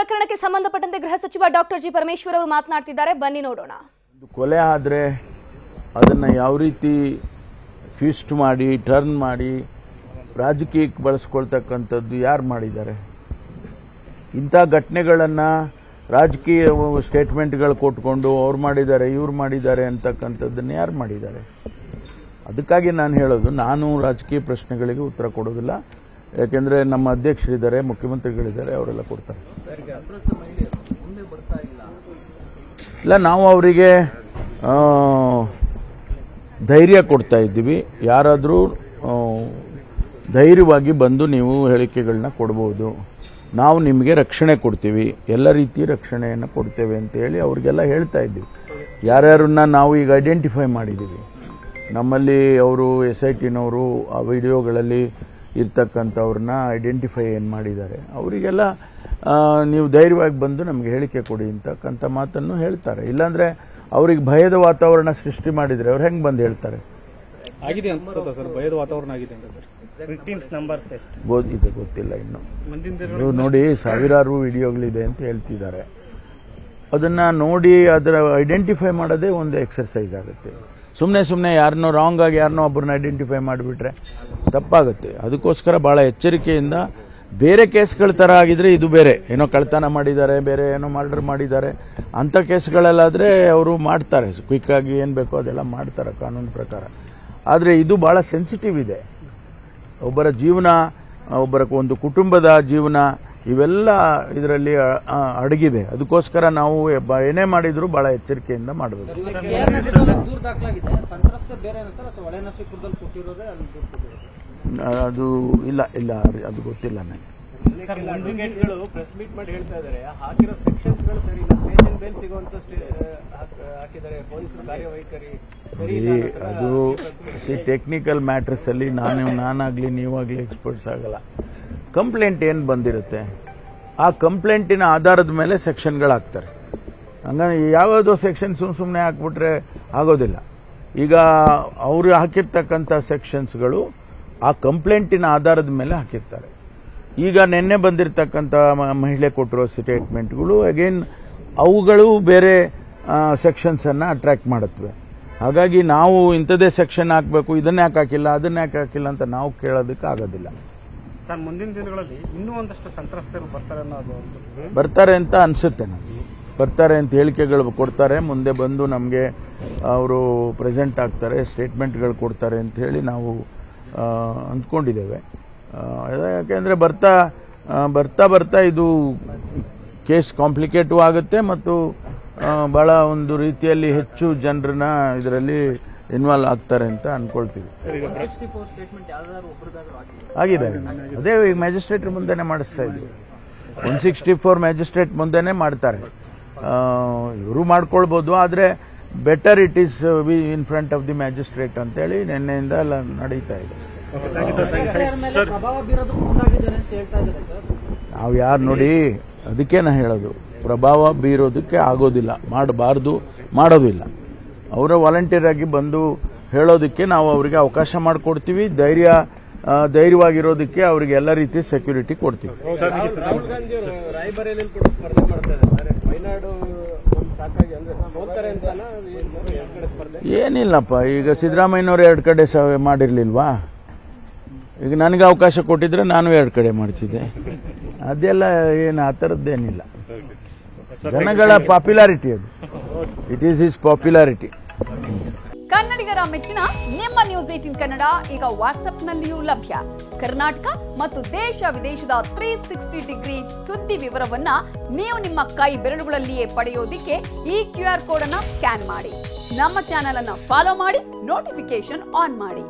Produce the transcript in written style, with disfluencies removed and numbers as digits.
ಪ್ರಕರಣಕ್ಕೆ ಸಂಬಂಧಪಟ್ಟಂತೆ ಗೃಹ ಸಚಿವ ಡಾಕ್ಟರ್ ಜಿ ಪರಮೇಶ್ವರ್ ಅವರು ಮಾತನಾಡ್ತಿದ್ದಾರೆ, ಬನ್ನಿ ನೋಡೋಣ. ಕೊಲೆ ಆದರೆ ಅದನ್ನು ಯಾವ ರೀತಿ ಟ್ವಿಸ್ಟ್ ಮಾಡಿ ಟರ್ನ್ ಮಾಡಿ ರಾಜಕೀಯಕ್ಕೆ ಬಳಸ್ಕೊಳ್ತಕ್ಕಂಥದ್ದು ಯಾರು ಮಾಡಿದ್ದಾರೆ? ಇಂಥ ಘಟನೆಗಳನ್ನು ರಾಜಕೀಯ ಸ್ಟೇಟ್ಮೆಂಟ್ಗಳು ಕೊಟ್ಕೊಂಡು ಅವ್ರು ಮಾಡಿದ್ದಾರೆ ಇವ್ರು ಮಾಡಿದ್ದಾರೆ ಅಂತಕ್ಕಂಥದ್ದನ್ನು ಯಾರು ಮಾಡಿದ್ದಾರೆ? ಅದಕ್ಕಾಗಿ ನಾನು ಹೇಳೋದು, ನಾನು ರಾಜಕೀಯ ಪ್ರಶ್ನೆಗಳಿಗೆ ಉತ್ತರ ಕೊಡೋದಿಲ್ಲ. ಯಾಕೆಂದರೆ ನಮ್ಮ ಅಧ್ಯಕ್ಷರಿದ್ದಾರೆ, ಮುಖ್ಯಮಂತ್ರಿಗಳಿದ್ದಾರೆ, ಅವರೆಲ್ಲ ಕೊಡ್ತಾರೆ. ಇಲ್ಲ, ನಾವು ಅವರಿಗೆ ಧೈರ್ಯ ಕೊಡ್ತಾ ಇದ್ದೀವಿ. ಯಾರಾದರೂ ಧೈರ್ಯವಾಗಿ ಬಂದು ನೀವು ಹೇಳಿಕೆಗಳನ್ನ ಕೊಡ್ಬೋದು, ನಾವು ನಿಮಗೆ ರಕ್ಷಣೆ ಕೊಡ್ತೀವಿ, ಎಲ್ಲ ರೀತಿಯ ರಕ್ಷಣೆಯನ್ನು ಕೊಡ್ತೇವೆ ಅಂತ ಹೇಳಿ ಅವ್ರಿಗೆಲ್ಲ ಹೇಳ್ತಾ ಇದ್ದೀವಿ. ಯಾರ್ಯಾರನ್ನ ನಾವು ಈಗ ಐಡೆಂಟಿಫೈ ಮಾಡಿದ್ದೀವಿ. ನಮ್ಮಲ್ಲಿ ಅವರು SITನವರು ಆ ವಿಡಿಯೋಗಳಲ್ಲಿ ಇರ್ತಕ್ಕಂಥವ್ರನ್ನ ಐಡೆಂಟಿಫೈ ಏನು ಮಾಡಿದ್ದಾರೆ, ಅವರಿಗೆಲ್ಲ ನೀವು ಧೈರ್ಯವಾಗಿ ಬಂದು ನಮಗೆ ಹೇಳಿಕೆ ಕೊಡಿ ಅಂತಕ್ಕಂಥ ಮಾತನ್ನು ಹೇಳ್ತಾರೆ. ಇಲ್ಲಾಂದರೆ ಅವ್ರಿಗೆ ಭಯದ ವಾತಾವರಣ ಸೃಷ್ಟಿ ಮಾಡಿದರೆ ಅವ್ರು ಹೆಂಗೆ ಬಂದು ಹೇಳ್ತಾರೆ? ಆಗಿದೆ ಅಂತ ಸರ್, ಭಯದ ವಾತಾವರಣ ಆಗಿದೆ ಅಂತ ಸರ್. ವಿಕ್ಟಿಮ್ಸ್ ನಂಬರ್ಸ್ ಇದು ಗೊತ್ತಿಲ್ಲ ಇನ್ನು. ನೀವು ನೋಡಿ, ಸಾವಿರಾರು ವಿಡಿಯೋಗಳಿದೆ ಅಂತ ಹೇಳ್ತಿದ್ದಾರೆ. ಅದನ್ನು ನೋಡಿ ಅದರ ಐಡೆಂಟಿಫೈ ಮಾಡೋದೇ ಒಂದು ಎಕ್ಸರ್ಸೈಸ್ ಆಗುತ್ತೆ. ಸುಮ್ಮನೆ ಯಾರನ್ನೋ ರಾಂಗ್ ಆಗಿ ಯಾರನ್ನೋ ಒಬ್ಬರನ್ನ ಐಡೆಂಟಿಫೈ ಮಾಡಿಬಿಟ್ರೆ ತಪ್ಪಾಗುತ್ತೆ. ಅದಕ್ಕೋಸ್ಕರ ಭಾಳ ಎಚ್ಚರಿಕೆಯಿಂದ, ಬೇರೆ ಕೇಸ್ಗಳ ಥರ ಆಗಿದ್ರೆ ಇದು ಬೇರೆ, ಏನೋ ಕಳ್ತನ ಮಾಡಿದ್ದಾರೆ, ಬೇರೆ ಏನೋ ಮರ್ಡರ್ ಮಾಡಿದ್ದಾರೆ, ಅಂಥ ಕೇಸ್ಗಳಲ್ಲಾದರೆ ಅವರು ಮಾಡ್ತಾರೆ, ಕ್ವಿಕ್ಕಾಗಿ ಏನು ಬೇಕೋ ಅದೆಲ್ಲ ಮಾಡ್ತಾರೆ ಕಾನೂನು ಪ್ರಕಾರ. ಆದರೆ ಇದು ಭಾಳ ಸೆನ್ಸಿಟಿವ್ ಇದೆ. ಒಬ್ಬರ ಜೀವನ, ಒಬ್ಬರ ಒಂದು ಕುಟುಂಬದ ಜೀವನ, ಇವೆಲ್ಲ ಇದರಲ್ಲಿ ಅಡಗಿದೆ. ಅದಕ್ಕೋಸ್ಕರ ನಾವು ಏನೇ ಮಾಡಿದ್ರು ಬಹಳ ಎಚ್ಚರಿಕೆಯಿಂದ ಮಾಡಬೇಕು. ಅದು ಇಲ್ಲ ಅದು ಗೊತ್ತಿಲ್ಲ ನನಗೆ. ಪ್ರೆಸ್ ಮೀಟ್ ಮಾಡಿ ಹೇಳ್ತಾ ಇದ್ದಾರೆ, ಹಾಕಿರೋ ಸೆಕ್ಷನ್ಸ್ಗಳು ಸರಿ ಇಲ್ಲ, ಸ್ಟೇಷನ್ ಬೇಲ್ ಸಿಗುವಂತ ಹಾಕಿದ್ದಾರೆ, ಪೊಲೀಸರು ಕಾರ್ಯವೈಖರಿ ಸರಿ ಇಲ್ಲ. ಅದು ಟೆಕ್ನಿಕಲ್ ಮ್ಯಾಟರ್ಸ್ ಅಲ್ಲಿ ನಾನಾಗ್ಲಿ ನೀವಾಗ್ಲಿ ಎಕ್ಸ್ಪರ್ಟ್ಸ್ ಆಗಲ್ಲ. ಕಂಪ್ಲೇಂಟ್ ಏನು ಬಂದಿರುತ್ತೆ, ಆ ಕಂಪ್ಲೇಂಟಿನ ಆಧಾರದ ಮೇಲೆ ಸೆಕ್ಷನ್ಗಳಾಗ್ತಾರೆ. ಹಂಗಾಗಿ ಯಾವುದೋ ಸೆಕ್ಷನ್ ಸುಮ್ಮನೆ ಹಾಕ್ಬಿಟ್ರೆ ಆಗೋದಿಲ್ಲ. ಈಗ ಅವರು ಹಾಕಿರ್ತಕ್ಕಂಥ ಸೆಕ್ಷನ್ಸ್ಗಳು ಆ ಕಂಪ್ಲೇಂಟಿನ ಆಧಾರದ ಮೇಲೆ ಹಾಕಿರ್ತಾರೆ. ಈಗ ನಿನ್ನೆ ಬಂದಿರತಕ್ಕಂಥ ಮಹಿಳೆ ಕೊಟ್ಟಿರೋ ಸ್ಟೇಟ್ಮೆಂಟ್ಗಳು ಅಗೇನ್ ಅವುಗಳು ಬೇರೆ ಸೆಕ್ಷನ್ಸನ್ನು ಅಟ್ರಾಕ್ಟ್ ಮಾಡುತ್ತವೆ. ಹಾಗಾಗಿ ನಾವು ಇಂಥದೇ ಸೆಕ್ಷನ್ ಹಾಕಬೇಕು, ಇದನ್ನ ಯಾಕೆ ಹಾಕಿಲ್ಲ, ಅದನ್ನ ಯಾಕೆ ಹಾಕಿಲ್ಲ ಅಂತ ನಾವು ಕೇಳೋದಕ್ಕೆ ಆಗೋದಿಲ್ಲ. ಸರ್, ಮುಂದಿನ ದಿನಗಳಲ್ಲಿ ಇನ್ನೂ ಒಂದಷ್ಟು ಸಂತ್ರಸ್ತರು ಬರ್ತಾರೆ ಅಂತ ಅನಿಸುತ್ತೆ. ನಮಗೆ ಬರ್ತಾರೆ ಅಂತ ಹೇಳಿಕೆಗಳು ಕೊಡ್ತಾರೆ, ಮುಂದೆ ಬಂದು ನಮಗೆ ಅವರು ಪ್ರೆಸೆಂಟ್ ಆಗ್ತಾರೆ, ಸ್ಟೇಟ್ಮೆಂಟ್ಗಳು ಕೊಡ್ತಾರೆ ಅಂತ ಹೇಳಿ ನಾವು ಅಂದ್ಕೊಂಡಿದ್ದೇವೆ. ಯಾಕೆಂದರೆ ಬರ್ತಾ ಇದು ಕೇಸ್ ಕಾಂಪ್ಲಿಕೇಟಿವ್ ಆಗುತ್ತೆ ಮತ್ತು ಬಹಳ ಒಂದು ರೀತಿಯಲ್ಲಿ ಹೆಚ್ಚು ಜನರನ್ನ ಇದರಲ್ಲಿ ಇನ್ವಾಲ್ವ್ ಆಗ್ತಾರೆ ಅಂತ ಅನ್ಕೊಳ್ತೀವಿ. ಆಗಿದೆ, ಅದೇ ಈಗ ಮ್ಯಾಜಿಸ್ಟ್ರೇಟ್ ಮುಂದೆನೆ ಮಾಡಿಸ್ತಾ ಇದ್ವಿ. 164 ಮ್ಯಾಜಿಸ್ಟ್ರೇಟ್ ಮುಂದೆನೆ ಮಾಡ್ತಾರೆ. ಇವರು ಮಾಡ್ಕೊಳ್ಬೋದು, ಆದರೆ better it is we in front of the magistrate ಅಂತೇಳಿ ನಿನ್ನೆಯಿಂದ ಎಲ್ಲ ನಡೀತಾ ಇದೆ. ನಾವು ಯಾರು ನೋಡಿ, ಅದಕ್ಕೆ ನಾ ಹೇಳೋದು, ಪ್ರಭಾವ ಬೀರೋದಕ್ಕೆ ಆಗೋದಿಲ್ಲ, ಮಾಡಬಾರ್ದು, ಮಾಡೋದಿಲ್ಲ. ಅವರ ವಾಲಂಟಿಯರ್ ಆಗಿ ಬಂದು ಹೇಳೋದಕ್ಕೆ ನಾವು ಅವರಿಗೆ ಅವಕಾಶ ಮಾಡಿಕೊಡ್ತೀವಿ. ಧೈರ್ಯವಾಗಿರೋದಕ್ಕೆ ಅವರಿಗೆ ಎಲ್ಲ ರೀತಿಯ ಸೆಕ್ಯೂರಿಟಿ ಕೊಡ್ತೀವಿ. ಏನಿಲ್ಲಪ್ಪ, ಈಗ ಸಿದ್ದರಾಮಯ್ಯನವರು 2 ಕಡೆ ಮಾಡಿರ್ಲಿಲ್ವಾ? ಈಗ ನನಗೆ ಅವಕಾಶ ಕೊಟ್ಟಿದ್ರೆ ನಾನು 2 ಕಡೆ ಮಾಡ್ತಿದ್ದೆ. ಅದೆಲ್ಲ ಏನು ಆ ಥರದ್ದೇನಿಲ್ಲ. ಜನಗಳ ಪಾಪ್ಯುಲಾರಿಟಿ ಅದು, ಇಟ್ ಈಸ್ ಹಿಸ್ ಪಾಪ್ಯುಲಾರಿಟಿ. ಕನ್ನಡಿಗರ ಮೆಚ್ಚಿನ ನಿಮ್ಮ ನ್ಯೂಸ್ 18 ಕನ್ನಡ ಈಗ ವಾಟ್ಸ್ಆಪ್ನಲ್ಲಿಯೂ ಲಭ್ಯ. ಕರ್ನಾಟಕ ಮತ್ತು ದೇಶ ವಿದೇಶದ 360 ಡಿಗ್ರಿ ಸುದ್ದಿ ವಿವರವನ್ನ ನೀವು ನಿಮ್ಮ ಕೈ ಬೆರಳುಗಳಲ್ಲಿಯೇ ಪಡೆಯೋದಿಕ್ಕೆ ಈ QR ಕೋಡ್ ಅನ್ನ ಸ್ಕ್ಯಾನ್ ಮಾಡಿ. ನಮ್ಮ ಚಾನೆಲ್ ಅನ್ನ ಫಾಲೋ ಮಾಡಿ, ನೋಟಿಫಿಕೇಶನ್ ಆನ್ ಮಾಡಿ.